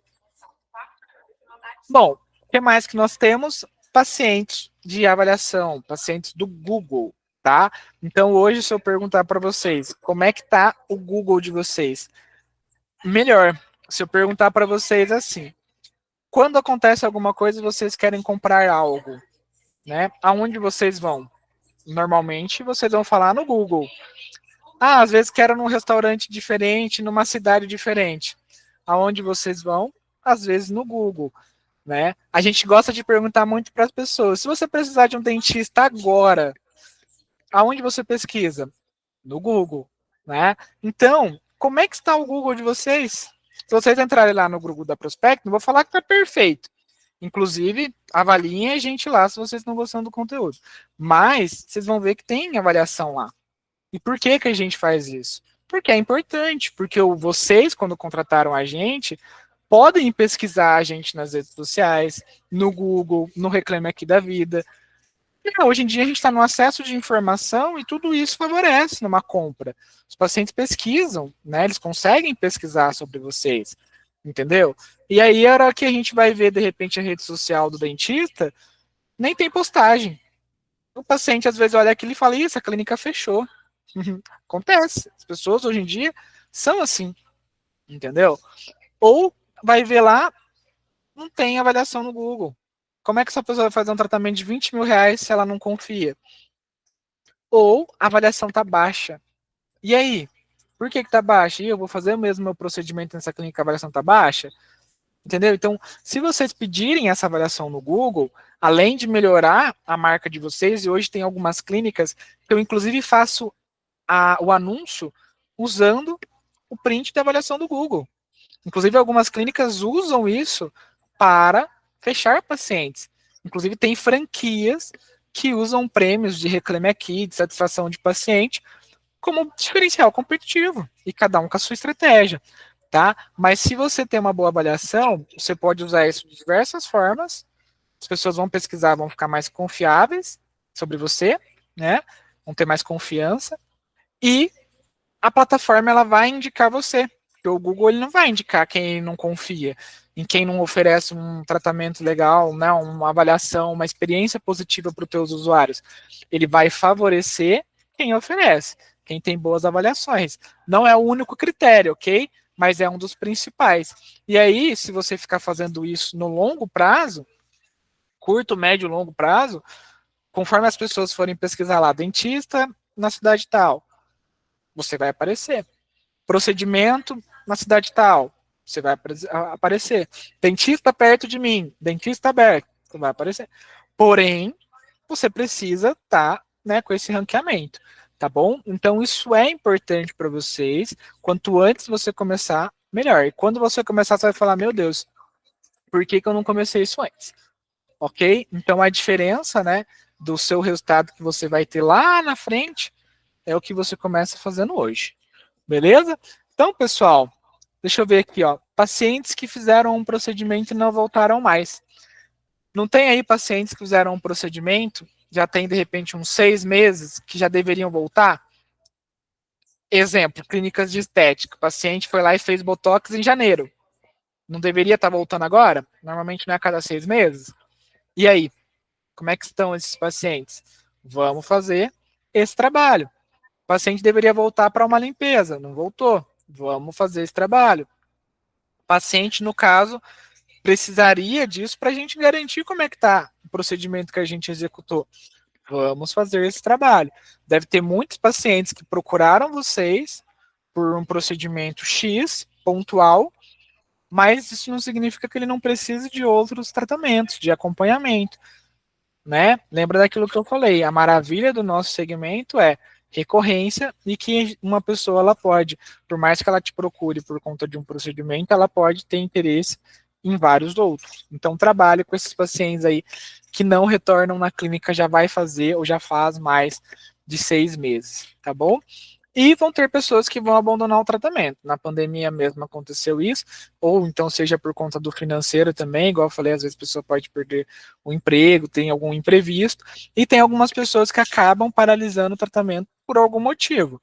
Bom, o que mais que nós temos? Pacientes de avaliação, pacientes do Google, tá? Então, hoje, se eu perguntar para vocês, como é que tá o Google de vocês? Melhor, se eu perguntar para vocês assim, quando acontece alguma coisa e vocês querem comprar algo, né? Aonde vocês vão? Normalmente vocês vão falar no Google. Ah, às vezes quero num restaurante diferente, numa cidade diferente. Aonde vocês vão? Às vezes no Google, né? A gente gosta de perguntar muito para as pessoas. Se você precisar de um dentista agora, aonde você pesquisa? No Google, né? Então, como é que está o Google de vocês? Se vocês entrarem lá no Google da Prospect, não vou falar que está perfeito. Inclusive, avaliem a gente lá se vocês estão gostando do conteúdo. Mas vocês vão ver que tem avaliação lá. E por que que a gente faz isso? Porque é importante, porque vocês, quando contrataram a gente, podem pesquisar a gente nas redes sociais, no Google, no Reclame Aqui da Vida. E, hoje em dia a gente está no acesso de informação e tudo isso favorece numa compra. Os pacientes pesquisam, né? Eles conseguem pesquisar sobre vocês, entendeu? E aí, a hora que a gente vai ver, de repente, a rede social do dentista, nem tem postagem. O paciente, às vezes, olha aquilo e fala, isso, a clínica fechou. Acontece. As pessoas, hoje em dia, são assim, entendeu? Ou vai ver lá, não tem avaliação no Google. Como é que essa pessoa vai fazer um tratamento de 20 mil reais se ela não confia? Ou a avaliação está baixa. E aí? Por que está baixa? E eu vou fazer mesmo meu procedimento nessa clínica, a avaliação está baixa? Entendeu? Então, se vocês pedirem essa avaliação no Google, além de melhorar a marca de vocês, e hoje tem algumas clínicas que eu inclusive faço o anúncio usando o print da avaliação do Google. Inclusive, algumas clínicas usam isso para fechar pacientes. Inclusive, tem franquias que usam prêmios de Reclame Aqui, de satisfação de paciente, como diferencial competitivo. E cada um com a sua estratégia. Tá? Mas se você tem uma boa avaliação, você pode usar isso de diversas formas. As pessoas vão pesquisar, vão ficar mais confiáveis sobre você, né? Vão ter mais confiança. E a plataforma ela vai indicar você. Porque o Google ele não vai indicar quem não confia, em quem não oferece um tratamento legal, né, uma avaliação, uma experiência positiva para os teus usuários. Ele vai favorecer quem oferece, quem tem boas avaliações. Não é o único critério, ok? Mas é um dos principais. E aí, se você ficar fazendo isso no longo prazo, curto, médio, longo prazo, conforme as pessoas forem pesquisar lá, dentista na cidade tal, você vai aparecer. Procedimento na cidade tal, você vai aparecer. Dentista perto de mim, dentista aberto, você vai aparecer. Porém, você precisa estar, né, com esse ranqueamento, tá bom? Então, isso é importante para vocês. Quanto antes você começar, melhor. E quando você começar, você vai falar, meu Deus, por que eu não comecei isso antes? Ok? Então, a diferença, né, do seu resultado que você vai ter lá na frente é o que você começa fazendo hoje. Beleza? Então, pessoal, deixa eu ver aqui, ó. Pacientes que fizeram um procedimento e não voltaram mais. Não tem aí pacientes que fizeram um procedimento, já tem de repente uns 6 meses, que já deveriam voltar? Exemplo, clínicas de estética. O paciente foi lá e fez botox em janeiro. Não deveria estar voltando agora? Normalmente não é a cada 6 meses. E aí? Como é que estão esses pacientes? Vamos fazer esse trabalho. O paciente deveria voltar para uma limpeza, não voltou. Vamos fazer esse trabalho. O paciente, no caso, precisaria disso para a gente garantir como é que está o procedimento que a gente executou. Vamos fazer esse trabalho. Deve ter muitos pacientes que procuraram vocês por um procedimento X, pontual, mas isso não significa que ele não precise de outros tratamentos, de acompanhamento, né? Lembra daquilo que eu falei, a maravilha do nosso segmento é recorrência e que uma pessoa ela pode, por mais que ela te procure por conta de um procedimento, ela pode ter interesse em vários outros. Então trabalhe com esses pacientes aí que não retornam na clínica, já vai fazer ou já faz mais de 6 meses, tá bom? E vão ter pessoas que vão abandonar o tratamento. Na pandemia mesmo aconteceu isso, ou então seja por conta do financeiro também, igual eu falei, às vezes a pessoa pode perder o emprego, tem algum imprevisto, e tem algumas pessoas que acabam paralisando o tratamento por algum motivo.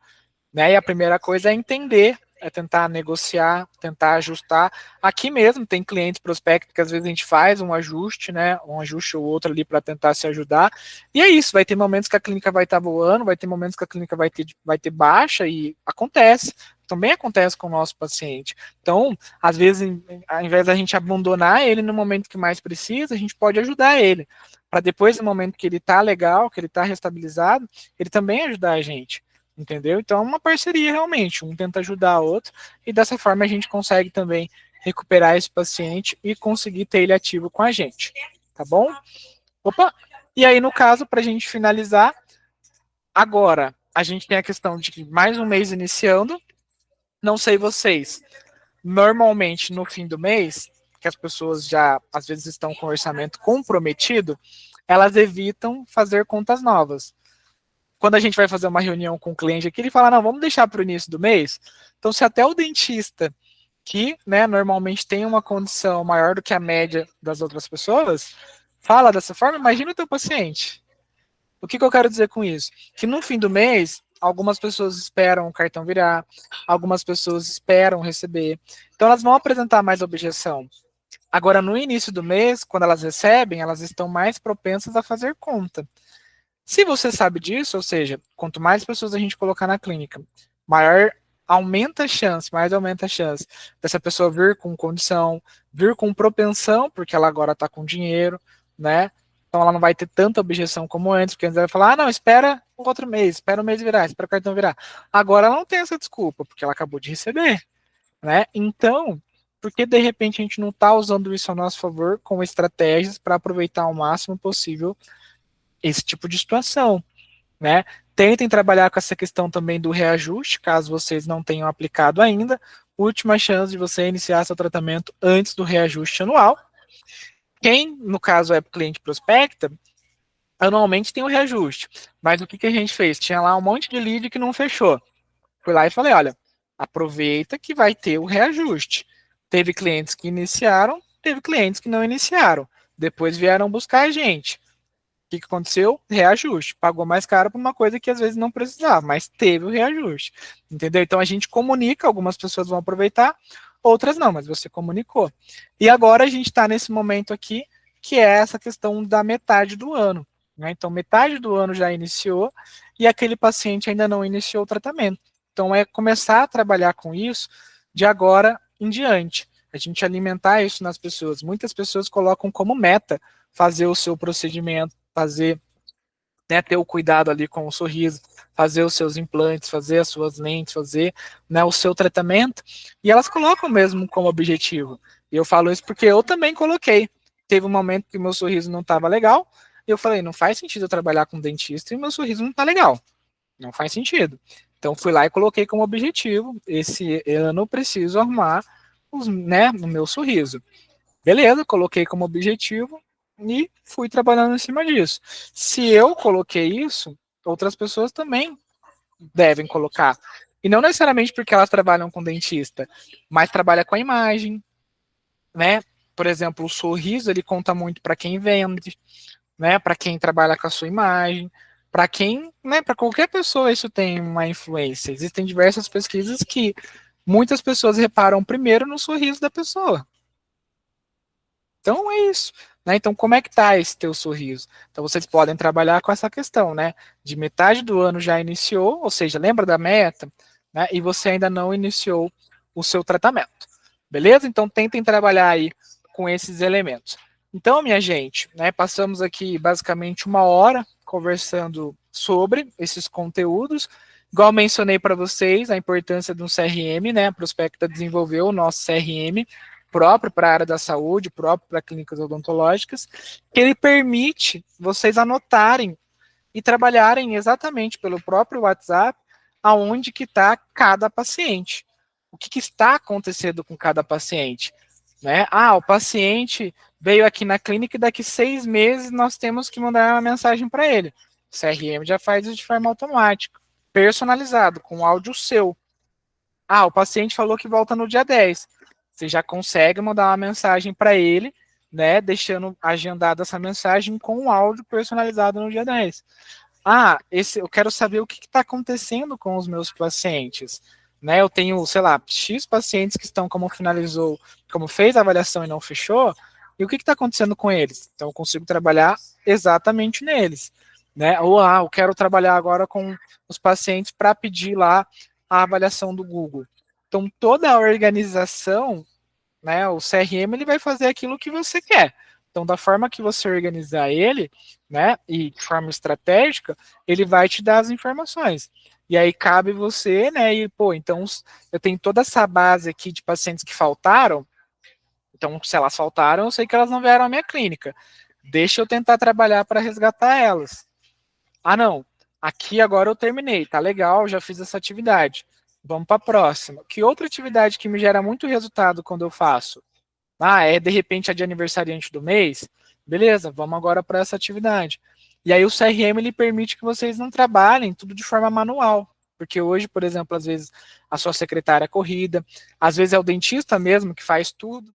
Né? E a primeira coisa é entender, é tentar negociar, tentar ajustar. Aqui mesmo tem clientes prospectos que às vezes a gente faz um ajuste, né? Um ajuste ou outro ali para tentar se ajudar. E é isso, vai ter momentos que a clínica vai estar voando, vai ter momentos que a clínica vai ter baixa e acontece. Também acontece com o nosso paciente. Então, às vezes, ao invés da gente abandonar ele no momento que mais precisa, a gente pode ajudar ele. Para depois, no momento que ele está legal, que ele está restabilizado, ele também ajudar a gente. Entendeu? Então é uma parceria realmente, um tenta ajudar o outro, e dessa forma a gente consegue também recuperar esse paciente e conseguir ter ele ativo com a gente, tá bom? Opa! E aí, no caso, para a gente finalizar, agora a gente tem a questão de que mais um mês iniciando, não sei vocês, normalmente no fim do mês, que as pessoas já às vezes estão com o orçamento comprometido, elas evitam fazer contas novas. Quando a gente vai fazer uma reunião com o cliente aqui, ele fala, não, vamos deixar para o início do mês. Então, se até o dentista, que né, normalmente tem uma condição maior do que a média das outras pessoas, fala dessa forma, imagina o teu paciente. O que eu quero dizer com isso? Que no fim do mês, algumas pessoas esperam o cartão virar, algumas pessoas esperam receber. Então, elas vão apresentar mais objeção. Agora, no início do mês, quando elas recebem, elas estão mais propensas a fazer conta. Se você sabe disso, ou seja, quanto mais pessoas a gente colocar na clínica, maior aumenta a chance, mais aumenta a chance dessa pessoa vir com condição, vir com propensão, porque ela agora está com dinheiro, né? Então ela não vai ter tanta objeção como antes, porque antes ela vai falar, ah, não, espera outro mês, espera o mês virar, espera o cartão virar. Agora ela não tem essa desculpa, porque ela acabou de receber, né? Então, porque de repente a gente não está usando isso a nosso favor com estratégias para aproveitar ao máximo possível esse tipo de situação, né? Tentem trabalhar com essa questão também do reajuste, caso vocês não tenham aplicado ainda. Última chance de você iniciar seu tratamento antes do reajuste anual. Quem, no caso, é cliente prospecta, anualmente tem o reajuste. Mas o que, que a gente fez? Tinha lá um monte de lead que não fechou. Fui lá e falei, olha, aproveita que vai ter o reajuste. Teve clientes que iniciaram, teve clientes que não iniciaram. Depois vieram buscar a gente. O que, que aconteceu? Reajuste. Pagou mais caro por uma coisa que às vezes não precisava, mas teve o reajuste. Entendeu? Então a gente comunica, algumas pessoas vão aproveitar, outras não, mas você comunicou. E agora a gente está nesse momento aqui, que é essa questão da metade do ano. Né? Então, metade do ano já iniciou e aquele paciente ainda não iniciou o tratamento. Então, é começar a trabalhar com isso de agora em diante. A gente alimentar isso nas pessoas. Muitas pessoas colocam como meta fazer o seu procedimento, fazer, né, ter o cuidado ali com o sorriso, fazer os seus implantes, fazer as suas lentes, fazer, né, o seu tratamento, e elas colocam mesmo como objetivo. E eu falo isso porque eu também coloquei. Teve um momento que meu sorriso não estava legal, e eu falei, não faz sentido eu trabalhar com dentista e meu sorriso não está legal. Não faz sentido. Então fui lá e coloquei como objetivo, esse ano eu preciso arrumar né, o meu sorriso. Beleza, coloquei como objetivo e fui trabalhando em cima disso. Se eu coloquei isso, outras pessoas também devem colocar. E não necessariamente porque elas trabalham com dentista, mas trabalha com a imagem, né? Por exemplo, o sorriso ele conta muito para quem vende, né? Para quem trabalha com a sua imagem, para quem, né? Para qualquer pessoa isso tem uma influência. Existem diversas pesquisas que muitas pessoas reparam primeiro no sorriso da pessoa. Então é isso. Né? Então, como é que tá esse teu sorriso? Então, vocês podem trabalhar com essa questão, né? De metade do ano já iniciou, ou seja, lembra da meta, né? E você ainda não iniciou o seu tratamento. Beleza? Então, tentem trabalhar aí com esses elementos. Então, minha gente, né? Passamos aqui basicamente uma hora conversando sobre esses conteúdos. Igual mencionei para vocês, a importância de um CRM, né? A Prospecta desenvolveu o nosso CRM próprio para a área da saúde, próprio para clínicas odontológicas, que ele permite vocês anotarem e trabalharem exatamente pelo próprio WhatsApp aonde que está cada paciente. O que, que está acontecendo com cada paciente? Né? Ah, o paciente veio aqui na clínica e daqui 6 meses nós temos que mandar uma mensagem para ele. O CRM já faz isso de forma automática, personalizado, com áudio seu. Ah, o paciente falou que volta no dia 10. Você já consegue mandar uma mensagem para ele, né, deixando agendada essa mensagem com um áudio personalizado no dia 10. Ah, eu quero saber o que está acontecendo com os meus pacientes. Né, eu tenho, sei lá, X pacientes que estão como fez a avaliação e não fechou, e o que está acontecendo com eles? Então, eu consigo trabalhar exatamente neles. Né? Ou, eu quero trabalhar agora com os pacientes para pedir lá a avaliação do Google. Então, toda a organização, né, o CRM, ele vai fazer aquilo que você quer. Então, da forma que você organizar ele, né, e de forma estratégica, ele vai te dar as informações. E aí cabe você, né, e, pô, então, eu tenho toda essa base aqui de pacientes que faltaram, então, se elas faltaram, eu sei que elas não vieram à minha clínica. Deixa eu tentar trabalhar para resgatar elas. Ah, não, aqui agora eu terminei, tá legal, já fiz essa atividade. Vamos para a próxima. Que outra atividade que me gera muito resultado quando eu faço? Ah, é de repente a de aniversariante do mês? Beleza, vamos agora para essa atividade. E aí o CRM ele permite que vocês não trabalhem tudo de forma manual. Porque hoje, por exemplo, às vezes a sua secretária é corrida, às vezes é o dentista mesmo que faz tudo.